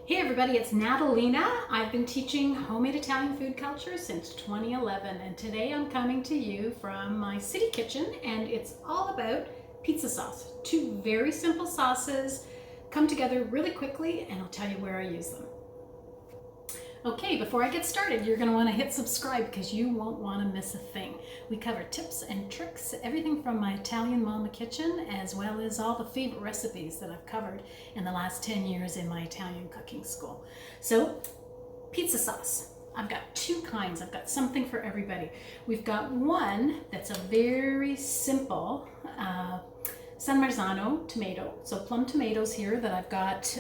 Hey everybody, it's Natalina. I've been teaching homemade Italian food culture since 2011, and today I'm coming to you from my city kitchen, and it's all about pizza sauce. Two very simple sauces come together really quickly, and I'll tell you where I use them. Okay, before I get started, you're going to want to hit subscribe because you won't want to miss a thing. We cover tips and tricks, everything from my Italian mama kitchen, as well as all the favorite recipes that I've covered in the last 10 years in my Italian cooking school. So, pizza sauce. I've got two kinds. I've got something for everybody. We've got one that's a very simple San Marzano tomato. So plum tomatoes here that I've got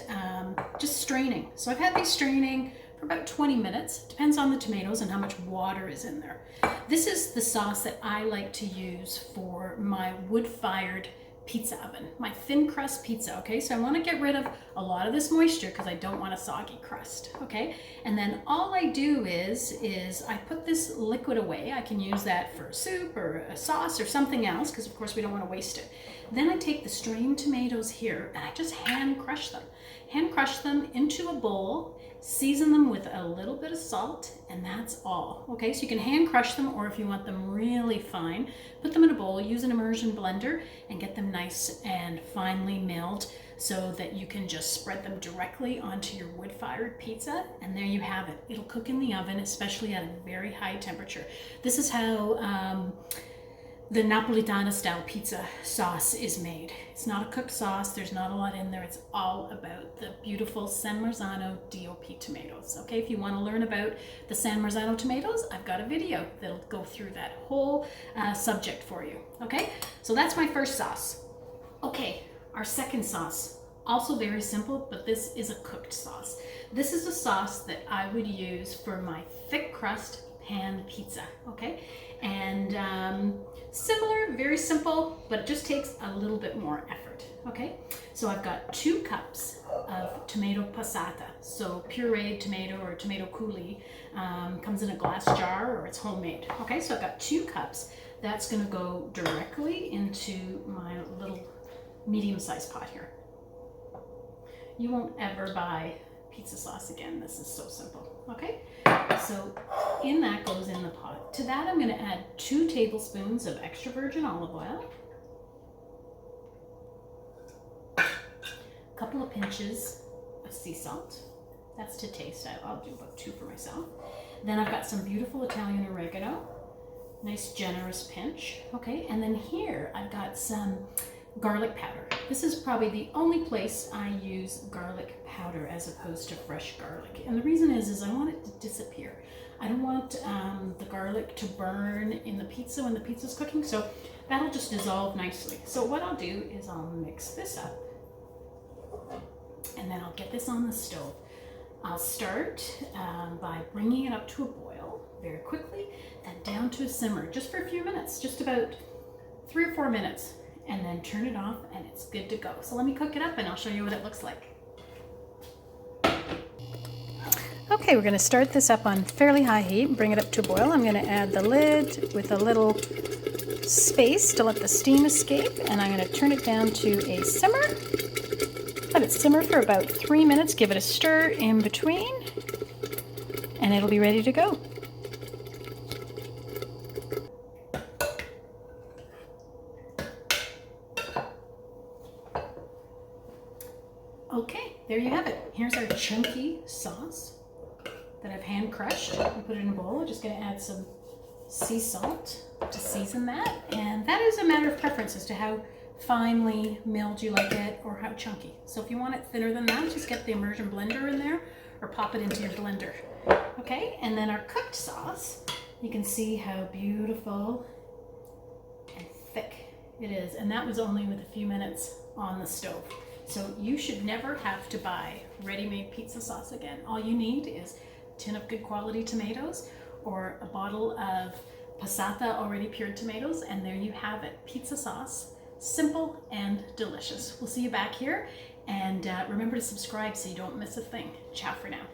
just straining. So I've had these straining for about 20 minutes. Depends on the tomatoes and how much water is in there. This is the sauce that I like to use for my wood-fired pizza oven, my thin crust pizza, okay? So I want to get rid of a lot of this moisture because I don't want a soggy crust, okay? And then all I do is I put this liquid away. I can use that for soup or a sauce or something else because of course we don't want to waste it. Then I take the strained tomatoes here and I just hand crush them. Hand crush them into a bowl, season them with a little bit of salt, and that's all. Okay, so you can hand crush them, or if you want them really fine, put them in a bowl, use an immersion blender, and get them nice and finely milled so that you can just spread them directly onto your wood-fired pizza, and there you have it. It'll cook in the oven, especially at a very high temperature. This is how the Napolitana style pizza sauce is made. It's not a cooked sauce, there's not a lot in there, it's all about the beautiful San Marzano DOP tomatoes. Okay, if you want to learn about the San Marzano tomatoes, I've got a video that'll go through that whole subject for you. Okay, so that's my first sauce. Okay, our second sauce, also very simple, but this is a cooked sauce. This is a sauce that I would use for my thick crust pan pizza, okay? And similar, very simple, but it just takes a little bit more effort, okay? So I've got 2 cups of tomato passata, so pureed tomato or tomato coulis, comes in a glass jar or it's homemade, okay? So I've got 2 cups. That's gonna go directly into my little medium-sized pot here. You won't ever buy pizza sauce again. This is so simple, okay? So in that goes in the pot. To that I'm going to add 2 tablespoons of extra virgin olive oil, a couple of pinches of sea salt. That's to taste. I'll do about 2 for myself. Then I've got some beautiful Italian oregano, nice generous pinch, okay? And then here I've got some garlic powder. This is probably the only place I use garlic powder as opposed to fresh garlic. And the reason is I want it to disappear. I don't want the garlic to burn in the pizza when the pizza's cooking, so that'll just dissolve nicely. So what I'll do is I'll mix this up and then I'll get this on the stove. I'll start by bringing it up to a boil very quickly, then down to a simmer just for a few minutes, just about 3 or 4 minutes. And then turn it off and it's good to go. So let me cook it up and I'll show you what it looks like. Okay, we're going to start this up on fairly high heat, bring it up to a boil. I'm going to add the lid with a little space to let the steam escape, and I'm going to turn it down to a simmer. Let it simmer for about 3 minutes, give it a stir in between, and it'll be ready to go. Okay, there you have it. Here's our chunky sauce that I've hand crushed and put it in a bowl. I'm just going to add some sea salt to season that, and that is a matter of preference as to how finely milled you like it or how chunky. So if you want it thinner than that, just get the immersion blender in there or pop it into your blender. Okay, and then our cooked sauce, you can see how beautiful and thick it is, and that was only with a few minutes on the stove. So you should never have to buy ready-made pizza sauce again. All you need is a tin of good quality tomatoes or a bottle of passata already pured tomatoes, and there you have it. Pizza sauce, simple and delicious. We'll see you back here, and remember to subscribe so you don't miss a thing. Ciao for now.